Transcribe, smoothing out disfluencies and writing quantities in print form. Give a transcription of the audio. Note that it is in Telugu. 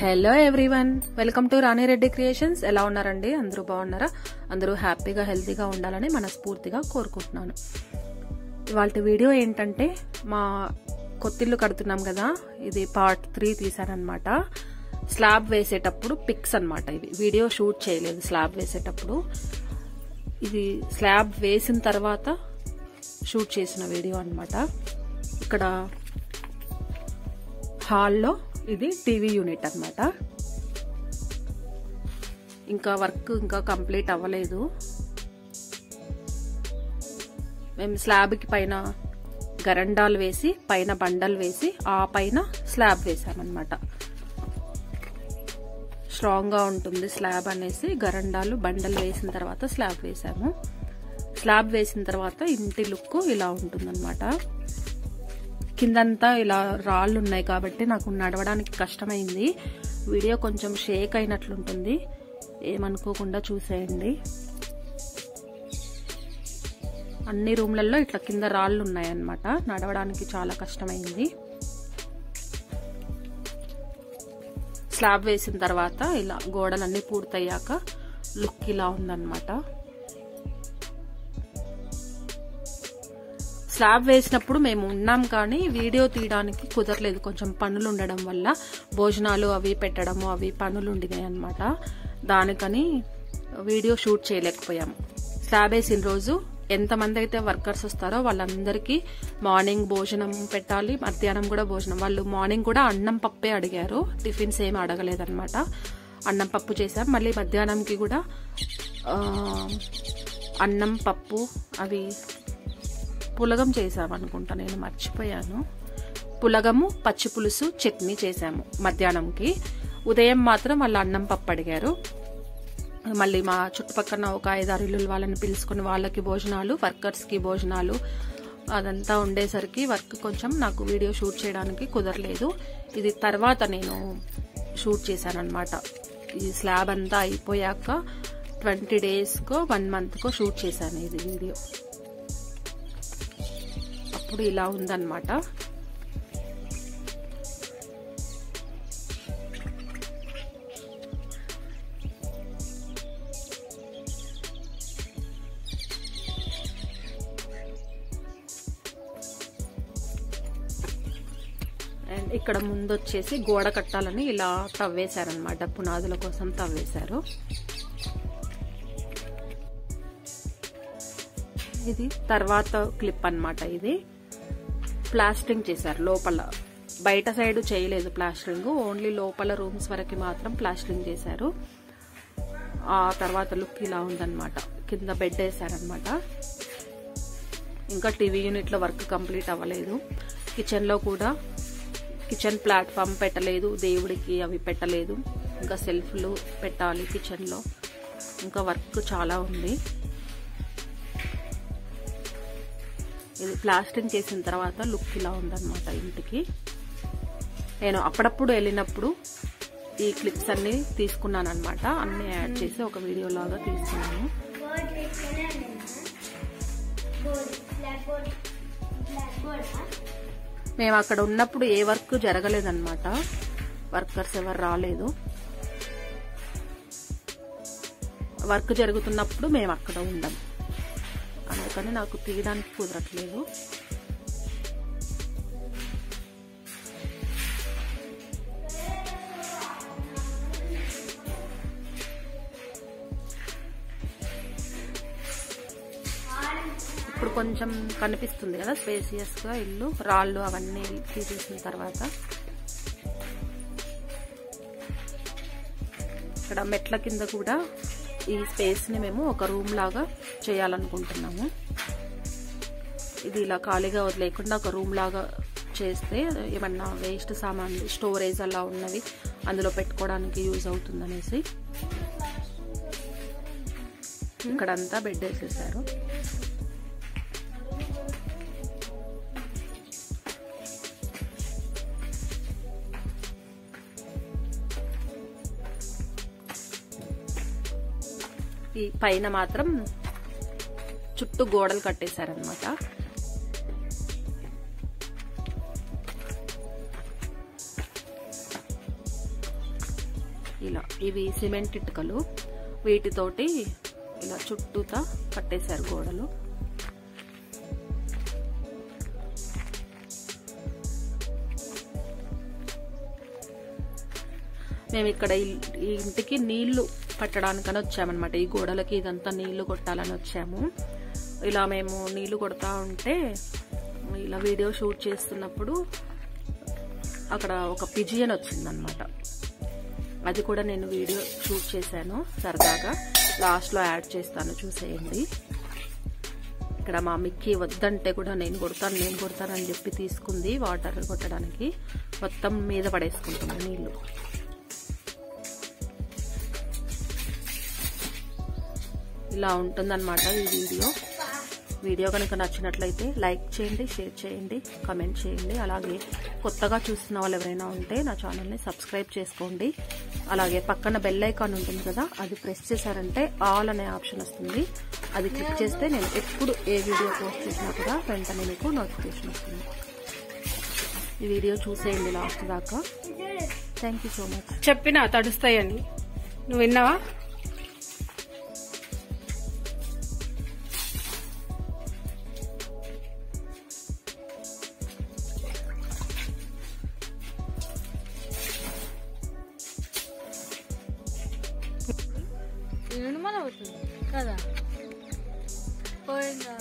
Hello everyone, welcome to Rani Reddy creations. ఎలా ఉన్నారండి? అందరూ బాగున్నారా? అందరూ హ్యాపీగా హెల్తీగా ఉండాలని మనస్ఫూర్తిగా కోరుకుంటున్నాను. ఇవాళ వీడియో ఏంటంటే, మా కొత్తిల్లు కడుతున్నాం కదా, ఇది పార్ట్ 3 తీసానమాట. స్లాబ్ వేసేటప్పుడు పిక్స్ అనమాట. ఇది వీడియో షూట్ చేయలేదు స్లాబ్ వేసేటప్పుడు. ఇది స్లాబ్ వేసిన తర్వాత షూట్ చేసిన వీడియో అనమాట. ఇక్కడ హాల్లో ఇది టీవీ యూనిట్ అన్నమాట. ఇంకా వర్క్ ఇంకా కంప్లీట్ అవ్వలేదు. మేము స్లాబ్కి పైన గరండాలు వేసి పైన బండలు వేసి ఆ పైన స్లాబ్ వేసామన్నమాట. స్ట్రాంగ్ గా ఉంటుంది స్లాబ్ అనేసి గరండాలు బండలు వేసిన తర్వాత స్లాబ్ వేసాము. స్లాబ్ వేసిన తర్వాత ఇంటి లుక్ ఇలా ఉంటుందన్నమాట. కిందంతా ఇలా రాళ్ళు ఉన్నాయి కాబట్టి నాకు నడవడానికి కష్టమైంది. వీడియో కొంచెం షేక్ అయినట్లుంటుంది, ఏమనుకోకుండా చూసేయండి. అన్ని రూమ్లలో ఇట్లా కింద రాళ్ళు ఉన్నాయన్నమాట, నడవడానికి చాలా కష్టమైంది. స్లాబ్ వేసిన తర్వాత ఇలా గోడలన్నీ పూర్తయ్యాక లుక్ ఇలా ఉందన్నమాట. స్లాబ్ వేసినప్పుడు మేము ఉన్నాం కానీ వీడియో తీయడానికి కుదరలేదు, కొంచెం పనులు ఉండడం వల్ల. భోజనాలు అవి పెట్టడము అవి పనులు ఉండినాయి అనమాట. దానికని వీడియో షూట్ చేయలేకపోయాము. స్లాబ్ వేసిన రోజు ఎంతమంది అయితే వర్కర్స్ వస్తారో వాళ్ళందరికీ మార్నింగ్ భోజనం పెట్టాలి, మధ్యాహ్నం కూడా భోజనం. వాళ్ళు మార్నింగ్ కూడా అన్నం పప్పే అడిగారు, టిఫిన్స్ ఏమి అడగలేదన్నమాట. అన్నం పప్పు చేసాం. మళ్ళీ మధ్యాహ్నంకి కూడా అన్నం పప్పు అవి పులగం చేసామనుకుంటా, నేను మర్చిపోయాను. పులగము పచ్చి పులుసు చట్నీ చేసాము మధ్యాహ్నంకి. ఉదయం మాత్రం వాళ్ళు అన్నం పప్పు అడిగారు. మళ్ళీ మా చుట్టుపక్కల ఒక 5-6 ఇల్లుల వాళ్ళని పిలుచుకుని వాళ్ళకి భోజనాలు, వర్కర్స్ కి భోజనాలు, అదంతా ఉండేసరికి వర్క్ కొంచెం నాకు వీడియో షూట్ చేయడానికి కుదరలేదు. ఇది తర్వాత నేను షూట్ చేశానన్నమాట. ఈ స్లాబ్ అంతా అయిపోయాక 20 డేస్కో 1 మంత్కో షూట్ చేశాను ఇది వీడియో. అప్పుడు ఇలా ఉందన్నమాట. అండ్ ఇక్కడ ముందు వచ్చేసి గోడ కట్టాలని ఇలా తవ్వేశారనమాట, పునాదుల కోసం తవ్వేశారు. ఇది తర్వాత క్లిప్ అన్నమాట. ఇది ప్లాస్టరింగ్ చేశారు లోపల, బయట సైడ్ చేయలేదు ప్లాస్టరింగ్, ఓన్లీ లోపల రూమ్స్ వరకు మాత్రం ప్లాస్టరింగ్ చేశారు. ఆ తర్వాత లుక్ ఇలా ఉందన్నమాట. కింద బెడ్ వేసారనమాట. ఇంకా టీవీ యూనిట్ లో వర్క్ కంప్లీట్ అవ్వలేదు. కిచెన్ లో కూడా కిచెన్ ప్లాట్ఫామ్ పెట్టలేదు, దేవుడికి అవి పెట్టలేదు. ఇంకా సెల్ఫ్లు పెట్టాలి కిచెన్ లో, ఇంకా వర్క్ చాలా ఉంది. ఇది ప్లాస్టరింగ్ చేసిన తర్వాత లుక్ ఇలా ఉందన్నమాట ఇంటికి. నేను అప్పుడప్పుడు వెళ్ళినప్పుడు ఈ క్లిప్స్ అన్ని తీసుకున్నాను అనమాట, అన్ని యాడ్ చేసి ఒక వీడియో లాగా తీసుకున్నాను. మేము అక్కడ ఉన్నప్పుడు ఏ వర్క్ జరగలేదన్నమాట, వర్కర్స్ ఎవరు రాలేదు. వర్క్ జరుగుతున్నప్పుడు మేము అక్కడ ఉండం, అందుకని నాకు తీయడానికి కుదరట్లేదు. ఇప్పుడు కొంచెం కనిపిస్తుంది కదా స్పేసియస్ గా ఇల్లు. రాళ్ళు అవన్నీ తీసేసిన తర్వాత ఇక్కడ మెట్ల కింద కూడా ఈ స్పేస్ ని మేము ఒక రూమ్ లాగా చేయాలనుకుంటున్నాము. ఇది ఇలా ఖాళీగా వదిలేకుండా ఒక రూమ్ లాగా చేస్తే ఏమన్నా వేస్ట్ సామాన్లు, స్టోరేజ్ అలా ఉన్నవి అందులో పెట్టుకోవడానికి యూజ్ అవుతుందనేసి ఇక్కడంతా బెడ్ వేసేసారు. ఈ పైన మాత్రం చుట్టూ గోడలు కట్టేశారనమాట. ఇలా ఇవి సిమెంట్ ఇటుకలు, వీటితోటి ఇలా చుట్టూతా కట్టేశారు గోడలు. మేము ఇక్కడ ఈ ఇంటికి నీళ్లు కట్టడానికని వచ్చామన్నమాట. ఈ గోడలకి ఇదంతా నీళ్లు కొట్టాలని వచ్చాము. ఇలా మేము నీళ్లు కొడతా ఉంటే ఇలా వీడియో షూట్ చేస్తున్నప్పుడు అక్కడ ఒక పిజియన్ వచ్చిందనమాట. అది కూడా నేను వీడియో షూట్ చేశాను సరదాగా, లాస్ట్లో యాడ్ చేస్తాను చూసేయండి. ఇక్కడ మా మిక్కీ వద్దంటే కూడా నేను కొడతానని చెప్పి తీసుకుంది వాటర్ కొట్టడానికి. మొత్తం మీద పడేసుకుంటుంది నీళ్లు. ఇలా ఉంటుందన్నమాట ఈ వీడియో కనుక నచ్చినట్లయితే లైక్ చేయండి, షేర్ చేయండి, కామెంట్ చేయండి. అలాగే కొత్తగా చూస్తున్న వాళ్ళు ఎవరైనా ఉంటే నా ఛానల్ని సబ్స్క్రైబ్ చేసుకోండి. అలాగే పక్కన బెల్ ఐకాన్ ఉంటుంది కదా, అది ప్రెస్ చేశారంటే ఆల్ అనే ఆప్షన్ వస్తుంది. అది క్లిక్ చేస్తే నేను ఎప్పుడు ఏ వీడియో పోస్ట్ చేసినా కూడా వెంటనే మీకు నోటిఫికేషన్ వస్తుంది. ఈ వీడియో చూసేయండి లాస్ట్ దాకా. Thank you so much. చెప్పినా తడుస్తాయని, నువ్వు విన్నావా? మన అవుతుంది కదా పోయిందా?